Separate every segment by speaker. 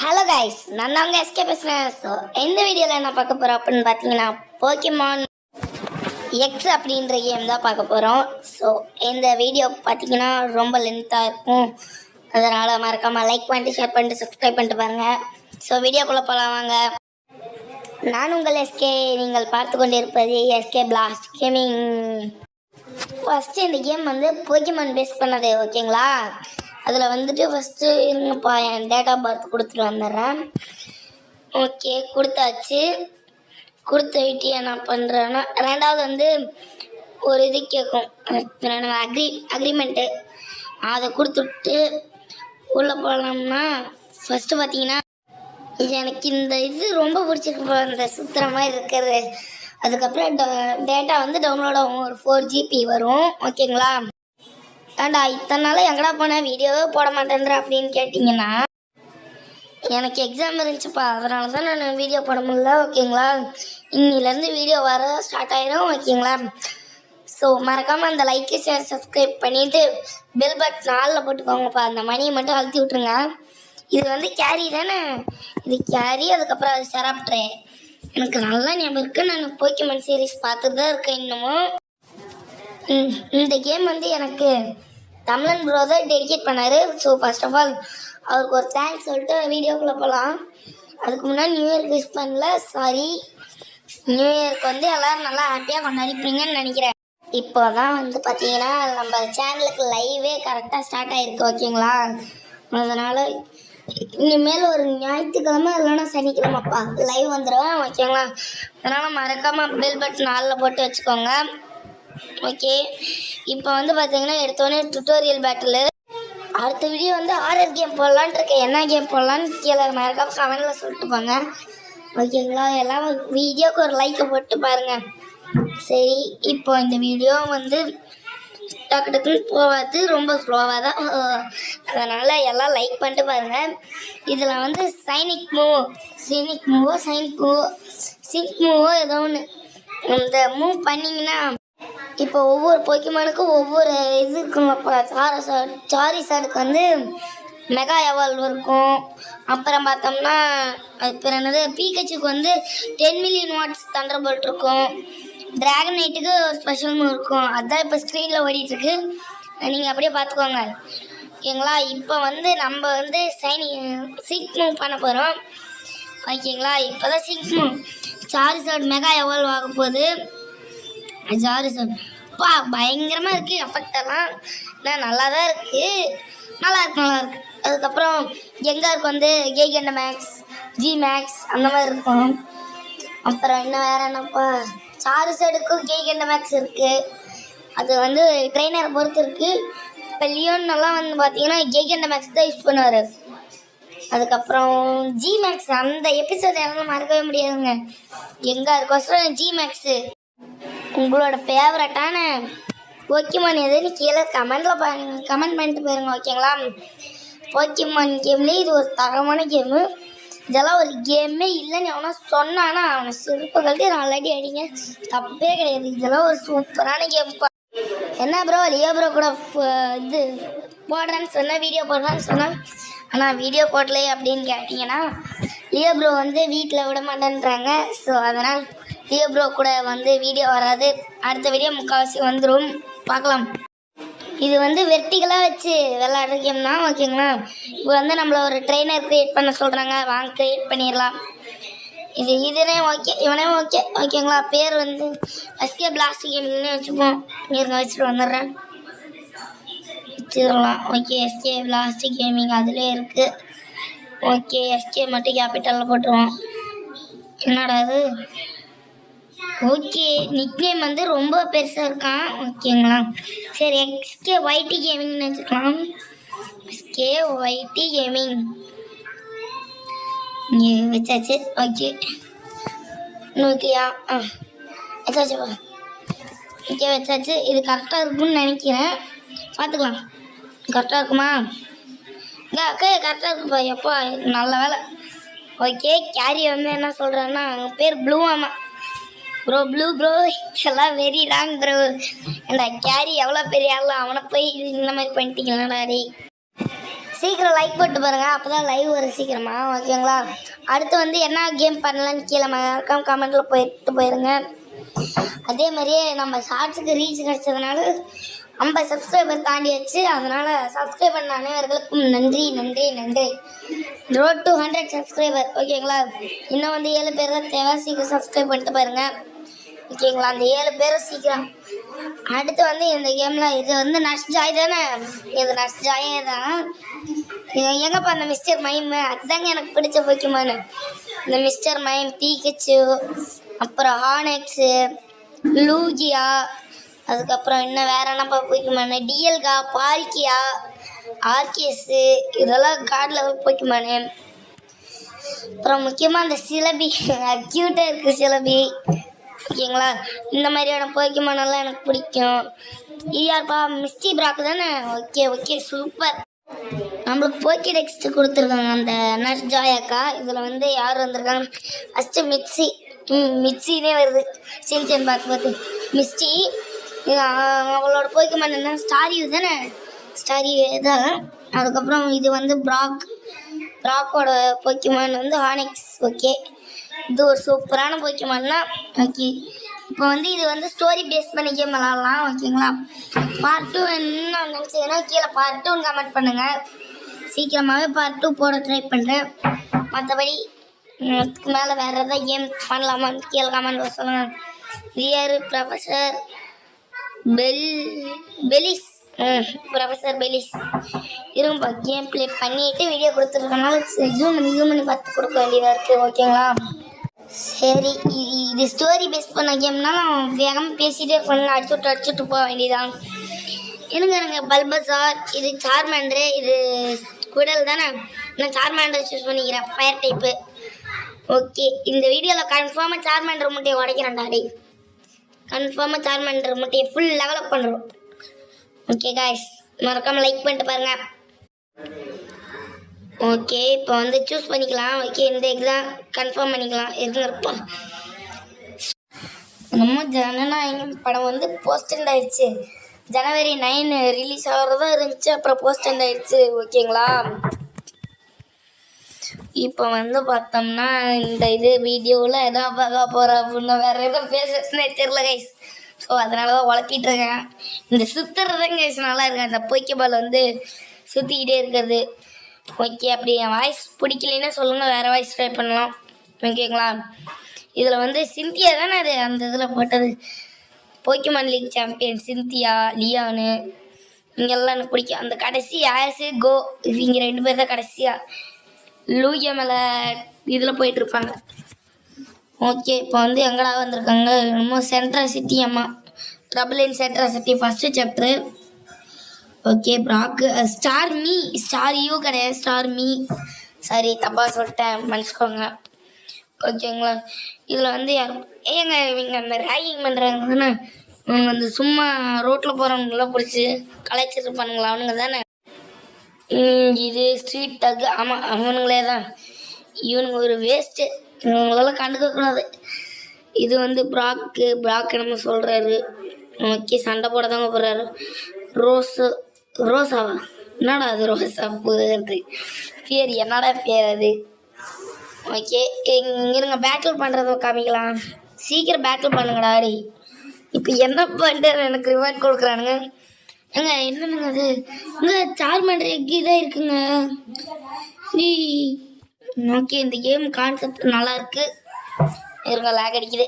Speaker 1: Hello guys, நான் தான் உங்கள் எஸ்கே பேசுகிறேன். ஸோ இந்த வீடியோவில் என்ன பார்க்க போகிறோம் அப்படின்னு பார்த்தீங்கன்னா, போக்கிமான் எக்ஸ் அப்படின்ற கேம் தான் பார்க்க போகிறோம். ஸோ இந்த வீடியோ பார்த்தீங்கன்னா ரொம்ப லென்த்தாக இருக்கும். அதனால் மறக்காமல் லைக் பண்ணிட்டு, ஷேர் பண்ணிட்டு, சப்ஸ்கிரைப் பண்ணிட்டு பாருங்கள். ஸோ வீடியோக்குள்ளே போகலாம் வாங்க. நான் உங்கள் எஸ்கே, நீங்கள் பார்த்து கொண்டு இருப்பது எஸ்கே பிளாஸ்ட் கேமிங். ஃபஸ்ட்டு இந்த கேம் வந்து போக்கிமான் பேஸ் பண்ணது, ஓகேங்களா? அதில் வந்துட்டு ஃபஸ்ட்டு இருங்கப்பா, என் டேட் ஆஃப் பர்த் கொடுத்துட்டு வந்துடுறேன். ஓகே, கொடுத்தாச்சு. கொடுத்துட்டு என்ன பண்ணுறேன்னா, ரெண்டாவது வந்து ஒரு இது கேட்கும், அக்ரிமெண்ட்டு. அதை கொடுத்துட்டு உள்ளே போகலாம்னா, ஃபஸ்ட்டு பார்த்தீங்கன்னா எனக்கு இந்த இது ரொம்ப பிடிச்சிருக்கு, இந்த சுற்றுற மாதிரி இருக்கிறது. அதுக்கப்புறம் டேட்டா வந்து டவுன்லோட் ஆகும், ஒரு 4 GB வரும், ஓகேங்களா? ஏண்டா இத்தனை நாள் எங்கடா போனேன், வீடியோவே போட மாட்டேன்ற அப்படின்னு கேட்டிங்கன்னா, எனக்கு எக்ஸாம் இருந்துச்சுப்பா, அதனால தான் நான் வீடியோ போட முடியல, ஓகேங்களா? இன்னிலேருந்து வீடியோ வர ஸ்டார்ட் ஆகிடும், ஓகேங்களா? ஸோ மறக்காமல் அந்த லைக்கு, ஷேர், சப்ஸ்கிரைப் பண்ணிவிட்டு பெல் பட்டன் ஆளில் போட்டுக்கோங்கப்பா. அந்த மணியை மட்டும் அழுத்தி விட்ருங்க. இது வந்து கேரி தானே, இது கேரி. அதுக்கப்புறம் அது செராப்ட்ரே. எனக்கு நல்லா ஞாபகம் இருக்குது, நான் போக்கிமான் சீரீஸ் பார்த்துட்டு தான் இருக்கேன் இன்னமும். இந்த கேம் வந்து எனக்கு தமிழன் ப்ரோ தான் டெடிகேட் பண்ணார். ஸோ ஃபர்ஸ்ட் ஆஃப் ஆல் அவருக்கு ஒரு தேங்க்ஸ் சொல்லிட்டு வீடியோக்குள்ளே போகலாம். அதுக்கு முன்னாடி நியூ இயர்க்கு விஷ் பண்ணல, சாரி. நியூ இயர்க்கு வந்து எல்லோரும் நல்லா ஹாப்பியாக கொண்டாடிப்பீங்கன்னு நினைக்கிறேன். இப்போ தான் வந்து பார்த்தீங்கன்னா நம்ம சேனலுக்கு லைவே கரெக்டாக ஸ்டார்ட் ஆகிருக்கு, ஓகேங்களா? அதனால் இனிமேல் ஒரு ஞாயிற்றுக்கிழமை இல்லைன்னா சனிக்கிழமைப்பா லைவ் வந்துடுவேன், ஓகேங்களா? அதனால் மறக்காமல் பெல் பட்டன் ஆளில் போட்டு வச்சுக்கோங்க, ஓகே? இப்போ வந்து பார்த்தீங்கன்னா எடுத்தோடனே டுட்டோரியல் பேட்டில். அடுத்த வீடியோ வந்து ஹாரர் கேம் போடலான்ட்டு இருக்கேன். என்ன கேம் போடலான்னு கீழே மறக்காம கமெண்டில் சொல்லிட்டு போங்க, ஓகேங்களா? எல்லாம் வீடியோக்கு ஒரு லைக்கை போட்டு பாருங்கள். சரி, இப்போ இந்த வீடியோ வந்து டக்கு டக்குன்னு போகாது, ரொம்ப ஸ்லோவாக தான். அதனால் எல்லாம் லைக் பண்ணிட்டு பாருங்கள். இதில் வந்து சினிக் மூவோ ஏதோ ஒன்று இந்த மூவ் பண்ணிங்கன்னா, இப்போ ஒவ்வொரு போக்கிமானுக்கும் ஒவ்வொரு இது இருக்குங்கப்பா. சாரிசாடுக்கு வந்து மெகா எவால்வ் இருக்கும். அப்புறம் பார்த்தோம்னா அது பேர் என்னது, பீக்கச்சுக்கு வந்து 10 மில்லியன் வாட்ஸ் தண்டர்போல்ட் இருக்கும். டிராகன் நைட்டுக்கு ஸ்பெஷல் மூவ் இருக்கும். அதுதான் இப்போ ஸ்க்ரீனில் ஓடிட்டுருக்கு, நீங்கள் அப்படியே பார்த்துக்கோங்க, ஓகேங்களா? இப்போ வந்து நம்ம வந்து சிங்க் மூவ் பண்ண போகிறோம், ஓகேங்களா? இப்போ தான் சிங்க் மூவ். சாரிசாட் மெகா எவால்வ் ஆக போகுது. சாரிசாட்ப்பா பயங்கரமாக இருக்குது, எஃபெக்டெல்லாம் நல்லா தான் இருக்குது, நல்லா இருக்கு. அதுக்கப்புறம் எங்காருக்கு வந்து கேகெண்ட மேக்ஸ், ஜி மேக்ஸ் அந்த மாதிரி இருக்கும். அப்புறம் இன்னும் வேறு என்னப்பா, சாரிசாடுக்கும் கேகெண்ட மேக்ஸ் இருக்குது. அது வந்து ட்ரெயினரை பொறுத்து இருக்குது. இப்போ லியோன்னெல்லாம் வந்து பார்த்தீங்கன்னா கேகெண்ட மேக்ஸ் தான் யூஸ் பண்ணுவார். அதுக்கப்புறம் ஜி மேக்ஸ், அந்த எபிசோட் எல்லாம் மறக்கவே முடியாதுங்க. எங்காருக்கோசரம் ஜி மேக்ஸு. உங்களோட ஃபேவரட்டான போக்கிமான் எதுன்னு கீழே கமெண்ட் பண்ணிட்டு போயிருங்க, ஓகேங்களா? போக்கிமான் கேம்லேயே இது ஒரு தரமான கேமு. இதெல்லாம் ஒரு கேமே இல்லைன்னு எவனா சொன்னான்னா அவனை சிறப்பு கழட்டி 4 அடி அடிங்க, தப்பே கிடையாது. இதெல்லாம் ஒரு சூப்பரான கேம்ப்பா. என்ன ப்ரோ, லியோ ப்ரோ கூட இது போடுறேன்னு சொன்னேன், வீடியோ போடுறேன்னு சொன்னேன், ஆனால் வீடியோ போடலையே அப்படின்னு கேட்டிங்கன்னா, லியோ ப்ரோ வந்து வீட்டில் விட மாட்டேன்றாங்க. ஸோ அதனால் லியோ ப்ரோ கூட வந்து வீடியோ வராது. அடுத்த வீடியோ முக்கால்வாசி வந்துடும், பார்க்கலாம். இது வந்து வெர்டிகலாக வச்சு விளையாடுற கேம் தான், ஓகேங்களா? இப்போ வந்து நம்மளை ஒரு ட்ரெயினர் க்ரியேட் பண்ண சொல்கிறாங்க, வாங்க க்ரியேட் பண்ணிடலாம். இதுனே ஓகே, இவனே ஓகே, ஓகேங்களா? பேர் வந்து எஸ்கே பிளாஸ்ட் கேமிங்னு வச்சுப்போம். இருங்க வச்சுட்டு வந்துடுறேன், வச்சிடலாம். ஓகே, எஸ்கே பிளாஸ்ட் கேமிங் அதிலே இருக்குது. ஓகே, எஸ்கே மட்டும் கேபிட்டலில் போட்டுருவோம். என்னடா அது? ஓகே, நிக்நேம் வந்து ரொம்ப பெருசாக இருக்கான், ஓகேங்களா? சரி, எஸ்கே ஒய்டி கேமிங்னு வச்சுக்கலாம். எஸ்கே ஒய்டி கேமிங் இங்கே வச்சாச்சு, ஓகே. ஓகேயா? வச்சாச்சுப்பா, ஓகே வச்சாச்சு. இது கரெக்டாக இருக்குன்னு நினைக்கிறேன், பார்த்துக்கலாம். கரெக்டாக இருக்குமா? அக்கா கரெக்டாக இருக்குப்பா. எப்பா நல்ல வேலை. ஓகே, கேரி வந்து என்ன சொல்கிறேன்னா, அவங்க பேர் ப்ளூ. ஆமாம் ப்ரோ, ப்ளூ ப்ரோ, எல்லாம் வெரி ராங் ப்ரோ. ஏண்டா கேரி எவ்வளோ பெரிய ஆள், அவனை போய் இந்த மாதிரி பண்ணிட்டீங்களா டே? சீக்கிரம் லைக் போட்டு பாருங்கள், அப்போ தான் லைவ் வரும் சீக்கிரமா, ஓகேங்களா? அடுத்து வந்து என்ன கேம் பண்ணலான்னு கீழே மறக்காம கமெண்ட்டில் போயிருங்க. அதே மாதிரியே நம்ம ஷார்ட்ஸுக்கு ரீச் கிடச்சதுனால 50 சப்ஸ்கிரைபர் தாண்டியாச்சு. அதனால் சப்ஸ்கிரைப் பண்ண அனைவர்களுக்கும் நன்றி நன்றி நன்றி. ரோட் டு 100 சப்ஸ்கிரைபர், ஓகேங்களா? இன்னும் வந்து 7 பேர் தான் தேவை. சீக்கிரம் சப்ஸ்கிரைப் பண்ணிட்டு பாருங்கள், ஓகேங்களா? அந்த 7 பேரும் சீக்கிரம். அடுத்து வந்து இந்த கேமில் இது வந்து நஷ் ஜாய் தானே, இது நஷ் ஜாயே தான். எங்கப்பா அந்த மிஸ்டர் மைம், அதுதாங்க எனக்கு பிடிச்ச போக்கிமான். இந்த மிஸ்டர் மைம், பீகச்சு, அப்புறம் ஹானெக்ஸு, லூகியா, அதுக்கப்புறம் இன்னும் வேறு என்னப்பா போக்கிமான், டிஎல்கா, பால்கியா, ஆர்கேஸு, இதெல்லாம் கார்ட் லெவல் போக்கிமான். அப்புறம் முக்கியமாக அந்த சிலபி, க்யூட்டாக இருக்குது சிலபி, ஓகேங்களா? இந்த மாதிரியான போக்கிமானெல்லாம் எனக்கு பிடிக்கும். இது யாருப்பா, மிஸ்டி பிராக் தானே? Okay okay super. நம்மளுக்கு போக்கி டெக்ஸ்ட் கொடுத்துருக்காங்க அந்த நர்ஸ் ஜாயாக்கா. இதில் வந்து யார் வந்திருக்காங்க, ஃபஸ்ட்டு மிக்சினே வருது சின்சன் பார்த்து மிஸ்டி. அவளோட போக்கிமான் என்ன, ஸ்டாரியூ தானே? ஸ்டாரியூ தான். அதுக்கப்புறம் இது வந்து பிராக்கோட போக்கிமான் வந்து ஹானிக்ஸ். ஓகே, இது ஒரு சூப்பரான போக்கிமான்னா. ஓகே, இப்போ வந்து இது வந்து ஸ்டோரி பேஸ் பண்ணி கேம் விளாட்லாம், ஓகேங்களா? பார்ட் 2 என்ன நினச்சிங்கன்னா கீழே பார்ட் 2 கமெண்ட் பண்ணுங்கள். சீக்கிரமாகவே பார்ட் 2 போட ட்ரை பண்ணுறேன். மற்றபடி இதுக்கு மேலே வேறு எதாவது கேம் பண்ணலாமான்னு கீழே கமெண்ட் சொல்லுங்கள். ரியர் ப்ரொஃபஸர் பெலிஸ், ப்ரொஃபஸர் பெலிஸ் இரும்பா கேம் ப்ளே பண்ணிவிட்டு வீடியோ கொடுத்துருக்கனால ஜூம் பண்ணி பார்த்து கொடுக்க வேண்டியதாக இருக்குது, ஓகேங்களா? சரி, இது ஸ்டோரி பேஸ் பண்ண கேம்னாலும் வேகமாக பேசிகிட்டே இருப்பாங்க, அடிச்சுட்டு போக வேண்டியதான். இருங்க பல்பசார், இது சார்மேண்ட்ரு, இது குடல் தானே? நான் சார்மேண்டர் சூஸ் பண்ணிக்கிறேன், ஃபயர் டைப்பு. ஓகே, இந்த வீடியோவில் கன்ஃபார்மாக சார்மேண்டர் முட்டையை உடைக்கிறேன் டாடி. கன்ஃபார்மாக சார்மேண்டர் முட்டையை ஃபுல் லெவலப் பண்ணுறோம். ஓகே காய்ஸ், மறக்காமல் லைக் பண்ணிட்டு பாருங்கள். ஓகே, இப்போ வந்து சூஸ் பண்ணிக்கலாம். ஓகே, இந்த எக்ஸாம் கன்ஃபார்ம் பண்ணிக்கலாம். இருப்பா, நம்ம ஜனநாயகம் படம் வந்து போஸ்டண்ட் ஆயிடுச்சு. ஜனவரி 9 ரிலீஸ் ஆகிறதா இருந்துச்சு, அப்புறம் போஸ்டண்ட் ஆயிடுச்சு, ஓகேங்களா? இப்போ வந்து பார்த்தோம்னா இந்த இது வீடியோவில் என்ன பார்க்க போகிறோம் அப்படின்னா வேறு எதுவும் பேசுறதுனே தெரியல கைஸ். ஸோ அதனால தான் உழப்பிட்டு இருக்கேன். இந்த சுற்றுறதுங்க கைஸ் நல்லா இருக்கேன். இந்த போக்கிபால் வந்து சுற்றிக்கிட்டே இருக்கிறது. ஓகே, அப்படி என் வாய்ஸ் பிடிக்கலன்னா சொல்லுங்கள், வேறு வாய்ஸ் ட்ரை பண்ணலாம், ஓகேங்களா? இதில் வந்து சிந்தியா தானே அது அந்த இதில் போட்டது, போக்கிமான் லீக் சாம்பியன் சிந்தியா, லியானு, இங்கெல்லாம் எனக்கு பிடிக்கும். அந்த கடைசி ஆஸு கோ, இவங்க 2 பேர் தான் கடைசியாக லூகியா மேலே இதில் போயிட்டுருப்பாங்க. ஓகே, இப்போ வந்து எங்கடா வந்திருக்காங்க, இன்னும் சென்ட்ரல் சிட்டி, அம்மா trouble in central city first சாப்டரு. ஓகே, பிராக்கு ஸ்டார் யூ கிடையாது, ஸ்டார் மீ, சாரி தப்பாக சொல்லிட்டேன், மன்னிச்சுக்கோங்க, ஓகேங்களா? இதில் வந்து இவங்க அந்த ரேகிங் பண்ணுறாங்க தானே, இவங்க வந்து சும்மா ரோட்டில் போகிறவங்களாம் பிடிச்சி கலாய்ச்சிருப்பானுங்களா அவனுங்க தானே? இது ஸ்ட்ரீட் டக், ஆமாம் அவனுங்களே தான். இவனுங்க ஒரு வேஸ்ட்டு, இவங்களெல்லாம் கண்டுக்கக்கூடாது. இது வந்து பிராக் நம்ம சொல்கிறாரு. ஓகே, சண்டை போட தாங்க போகிறாரு. ரோசாவா, என்னடா அது ரோசா புது பேர், என்னடா பேர் அது? ஓகே, இருங்க பேட்டில் பண்ணுறத காமிக்கலாம். சீக்கிரம் பேட்டில் பண்ணுங்கடா அடி. இப்போ என்ன பண்ணிட்டு எனக்கு ரிவார்ட் கொடுக்குறானுங்க. ஏங்க என்னங்க அது, இங்கே சார்மேண்டர் எக் இதாக இருக்குங்க. ஓகே, இந்த கேம் கான்செப்ட் நல்லா இருக்கு. இருங்க, லேக் அடிக்குது.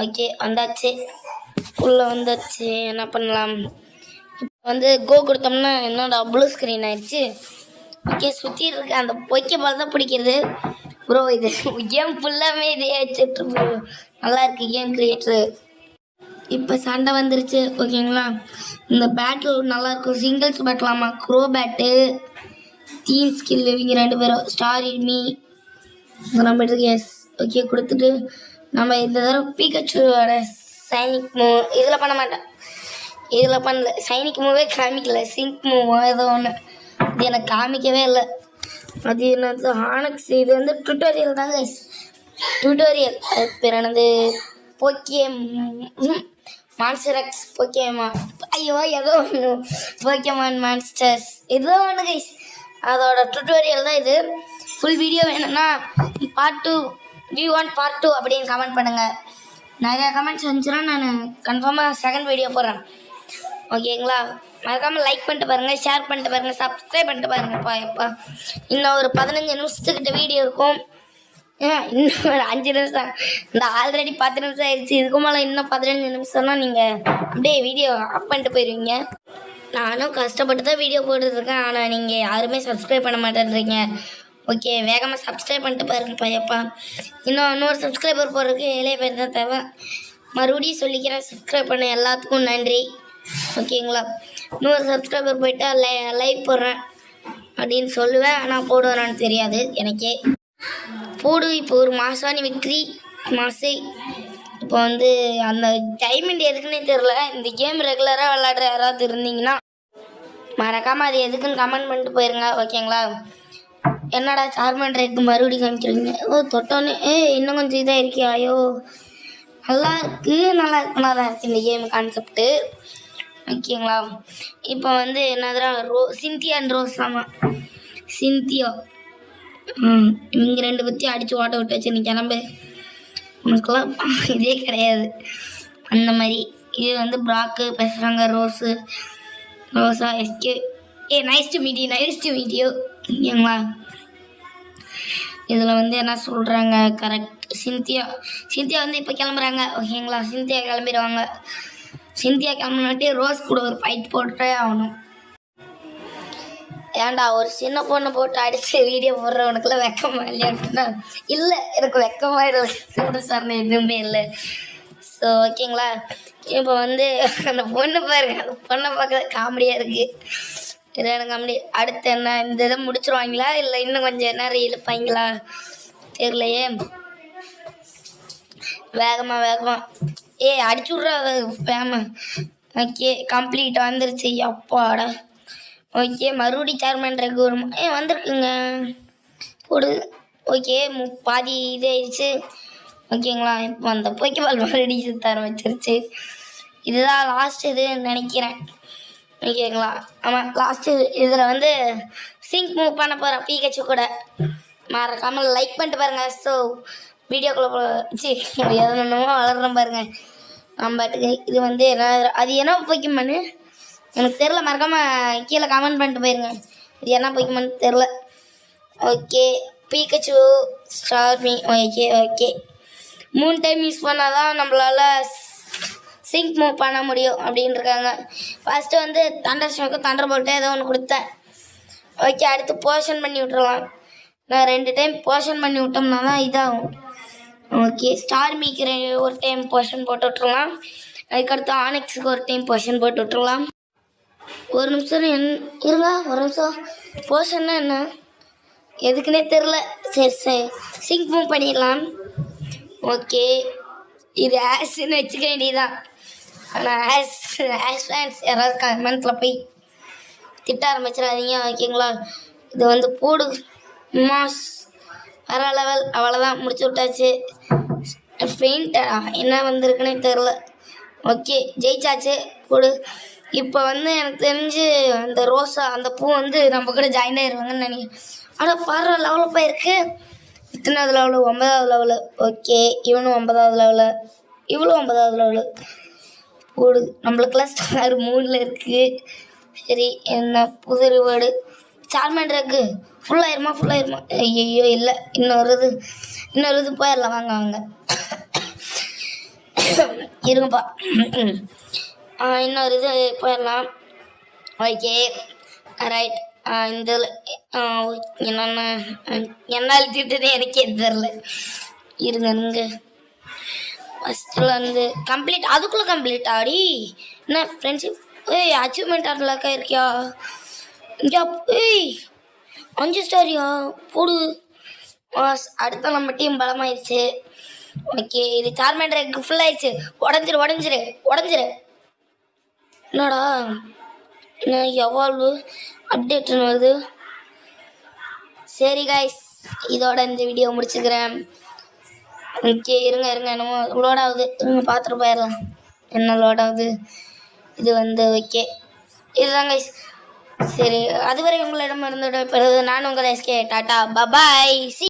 Speaker 1: ஓகே, வந்தாச்சு, உள்ளே வந்தாச்சு. என்ன பண்ணலாம், இப்போ வந்து கோ கொடுத்தோம்னா என்னோட ப்ளூ ஸ்க்ரீன் ஆயிடுச்சு. ஓகே, சுற்றி இருக்க அந்த போக்கிபால் தான் பிடிக்கிறது ப்ரோ. இது கேம் ஃபுல்லாமே இதே வச்சுட்டு ப்ரோ, நல்லா இருக்குது கேம் கிரியேட்டரு. இப்போ சண்டை வந்துருச்சு, ஓகேங்களா? இந்த பேட்டில் நல்லாயிருக்கும், சிங்கிள்ஸ் பேட்டலாமா, க்ரோ பேட்டு, டீம் ஸ்கில், இவங்க 2 பேரும் ஸ்டார் மீ நம்ம எஸ். ஓகே, கொடுத்துட்டு நம்ம இந்த தடவை பீகச்சோட சைனிக் மூவ் இதில் பண்ண மாட்டேன், இதில் பண்ணல. சைனிக் மூவே காமிக்கல, சிங்க் மூவோ ஏதோ ஒன்று, இது எனக்கு காமிக்கவே இல்லை. அது என்னது ஹானக்ஸ், இது வந்து டுட்டோரியல் தாங்க, டுட்டோரியல். அது பேர் என்னது, மான்ஸ்டர் போக்கியமான், ஐயோ ஏதோ ஒன்று போக்கியமான் மான்ஸ்டர்ஸ் ஏதோ ஒன்று கைஸ். அதோட டுட்டோரியல் தான் இது. ஃபுல் வீடியோ வேணும்னா பார்ட் 2 V1 பார்ட் 2 அப்படின்னு கமெண்ட் பண்ணுங்கள். நிறையா கமெண்ட்ஸ் வந்துச்சுன்னா நான் கன்ஃபார்மாக செகண்ட் வீடியோ போடுறேன். ஓகேங்களா? மறக்காமல் லைக் பண்ணிட்டு பாருங்கள், ஷேர் பண்ணிட்டு பாருங்கள், சப்ஸ்கிரைப் பண்ணிட்டு பாருங்கப்பா. எப்பா இன்னும் ஒரு 15 நிமிஷத்துக்கிட்ட வீடியோ இருக்கும். இன்னும் ஒரு 5 நிமிஷம். இந்த ஆல்ரெடி 10 நிமிஷம் ஆயிடுச்சு. இதுக்கு மேலே இன்னும் 15 நிமிஷம்னா நீங்கள் அப்படியே வீடியோ அப் பண்ணிட்டு போயிடுவீங்க. நானும் கஷ்டப்பட்டு தான் வீடியோ போட்டுருக்கேன். ஆனால் நீங்கள் யாருமே சப்ஸ்கிரைப் பண்ண மாட்டேன்றீங்க. ஓகே, வேகமாக சப்ஸ்கிரைப் பண்ணிட்டு பாருங்க பையப்பா. இன்னொரு சப்ஸ்கிரைபர் போடுறதுக்கு 7 பேர் தான் தேவை. மறுபடியும் சொல்லிக்கிறேன், சப்ஸ்கிரைப் பண்ண எல்லாத்துக்கும் நன்றி. ஓகேங்களா? இன்னொரு சப்ஸ்கிரைபர் போயிட்டா லைக் போடுறேன் அப்படின்னு சொல்லுவேன். ஆனால் போடுவேனான்னு தெரியாது எனக்கே. போடு. இப்போ ஒரு மாசானி விக்ட்ரி மாசை. இப்போ வந்து அந்த டைமண்ட் எதுக்குன்னே தெரில. இந்த கேம் ரெகுலராக விளாடுற யாராவது இருந்தீங்கன்னா மறக்காமல் அது எதுக்குன்னு கமெண்ட் பண்ணிட்டு போயிருங்க. ஓகேங்களா? என்னடா சார்மண்ட்ரேக்கு மறுபடியும் காமிக்கிறீங்க? தொட்டோன்னே இன்னும் கொஞ்சம் இதாக இருக்கியா? ஐயோ, நல்லா இருக்கு இந்த கேம் கான்செப்ட்டு. ஓகேங்களா? இப்போ வந்து என்னதுரா சிந்தியா அண்ட் ரோஸ். ஆமாம், சிந்தியா. இவங்க 2 பற்றி அடித்து ஓட்ட விட்டு வச்சு நீ கிளம்பு. உனக்குலாம் இதே கிடையாது அந்த மாதிரி. இது வந்து ப்ராக்கு பேசுகிறாங்க. ரோஸா எஸ்கே. Nice to meet you. ஓகேங்களா? இதில் வந்து என்ன சொல்கிறாங்க கரெக்ட். சிந்தியா வந்து இப்போ கிளம்புறாங்க. ஓகேங்களா? சிந்தியா கிளம்பிடுவாங்க. சிந்தியா கிளம்பினாட்டி ரோஸ் கூட ஒரு ஃபைட் போட்டே ஆகணும். ஏன்டா ஒரு சின்ன பொண்ணை போட்டு அடித்து வீடியோ போடுறவனுக்குலாம் வெக்கமா இல்லையாட்டுனா? இல்லை, எனக்கு வெக்கமாக இல்லை. சூடு சார்னு எதுவுமே இல்லை. ஸோ ஓகேங்களா? இப்போ வந்து அந்த பொண்ணு பாருங்க, அந்த பொண்ணை பார்க்க காமெடியாக இருக்குது. சரியான காமெடி. அடுத்து என்ன, இந்த இதை முடிச்சிருவாங்களா இல்லை இன்னும் கொஞ்சம் நேரம் இழுப்பாங்களா தெரியலையே. வேகமாக அடிச்சு விட்றா வேகமாக. ஓகே, கம்ப்ளீட் வந்துருச்சு. அப்பாடா. ஓகே, மறுபடியும் சேர்மேன்ட்ரேக்கு வரும். வந்திருக்குங்க போடு. ஓகே, பாதி இது ஆயிடுச்சு. ஓகேங்களா? இப்போ அந்த போக்கேபால் மறுபடியும் சுத்த ஆரம்பிச்சிருச்சு. இதுதான் லாஸ்ட் இதுன்னு நினைக்கிறேன். ஓகேங்களா? ஆமாம், லாஸ்ட்டு. இதில் வந்து சிங்க் மூவ் பண்ண போகிறேன் பீகச்சு கூட. மறக்காமல் லைக் பண்ணிட்டு பாருங்கள். ஸோ வீடியோக்குள்ளே எதுனமோ வளர்றோம் பாருங்கள் நம்ம பாட்டுக்கு. இது வந்து என்ன, அது என்ன போக்கிமான்னு எனக்கு தெரில. மறக்காமல் கீழே கமெண்ட் பண்ணிட்டு போயிருங்க. இது என்ன போக்கிமான்னு தெரில. Okay, Pikachu Starmie. Okay 3 time use பண்ணால் தான் நம்மளால் சிங்க் மூவ் பண்ண முடியும் அப்படின்னு இருக்காங்க. ஃபஸ்ட்டு வந்து தண்டர் ஸ்டாக்கு தண்டர் போல்ட்டு ஏதோ ஒன்று கொடுத்தேன். ஓகே, அடுத்து போஷன் பண்ணி விட்டுறலாம். நான் 2 டைம் போஷன் பண்ணி விட்டோம்னா தான் இதாகும். ஓகே, ஸ்டார்மிக்கு ஒரு டைம் போஷன் போட்டு விட்டுறலாம். அதுக்கடுத்து ஆனிக்ஸுக்கு ஒரு டைம் போஷன் போட்டு விட்டுறலாம். ஒரு நிமிஷம் இருங்க, ஒரு நிமிஷம். போஷன்னா என்ன எதுக்குன்னே தெரில. சரி சிங்க் மூவ் பண்ணிடலாம். ஓகே, இது ஆஷ்ன்னு வச்சுக்க வேண்டியதான். ஆனால் ஆஷ் ஃபேன்ஸ் யாராவது கமெண்ட்டில் போய் திட்ட ஆரம்பிச்சிடாதீங்க. ஓகேங்களா? இது வந்து போடு மாஸ் வர லெவல். அவ்வளோதான், முடிச்சு விட்டாச்சு. பெயிண்டா என்ன வந்திருக்குன்னே தெரில. ஓகே, ஜெயிச்சாச்சு. போடு. இப்போ வந்து எனக்கு தெரிஞ்சு அந்த ரோஸா அந்த பூ வந்து நம்ம கூட ஜாயின் ஆயிடுவாங்கன்னு நினைக்கிறேன். ஆனால் பாரு லெவலில் போயிருக்கு. எத்தனாவது லெவலு? 9வது லெவலு. ஓகே, இவனும் 9வது லெவலு, இவளும் 9வது லெவலு. போடு. நம்மளுக்கெல்லாம் ஸ்டார் 3ல் இருக்குது. சரி, என்ன புது ரிவார்டு? சார்மேன்ட்ரேக்கு ஃபுல்லாயிருமா? ஐயோ இல்லை, இன்னொரு இது போயிடலாம். வாங்க இருங்கப்பா. இன்னொரு இது போயிடலாம். Okay, right. இந்த என்னென்ன என்ன அழுத்திட்டு எனக்கே தெரில. இருங்க ஃபஸ்ட்டில் வந்து கம்ப்ளீட். அதுக்குள்ளே கம்ப்ளீட் ஆடி என்ன ஃப்ரெண்ட்ஷிப் அச்சீவ்மெண்ட் அன்லாக் ஆயிருக்கியா? இங்கே 5 ஸ்டாரியா? போடு. அடுத்த நம்ம டீம் பலமாயிடுச்சு. ஓகே, இது சார்மேன்ட்ரேக்கு ஃபுல் ஆயிடுச்சு. உடஞ்சிரு. என்னடா நான் எவால்வு அப்டேட் வருது. சரி கைஸ், இதோட இந்த வீடியோ முடிச்சுக்கிறேன். ஓகே, இருங்க என்னமோ லோட் ஆகுது. பார்த்துட்டு போயிடலாம் என்ன லோட் ஆகுது. இது வந்து ஓகே, இதுதான் கைஸ். சரி, அதுவரை உங்களிடம் இருந்து விடைபெறுவது நான் உங்கள் எஸ்கே. டாடா, பபாய்.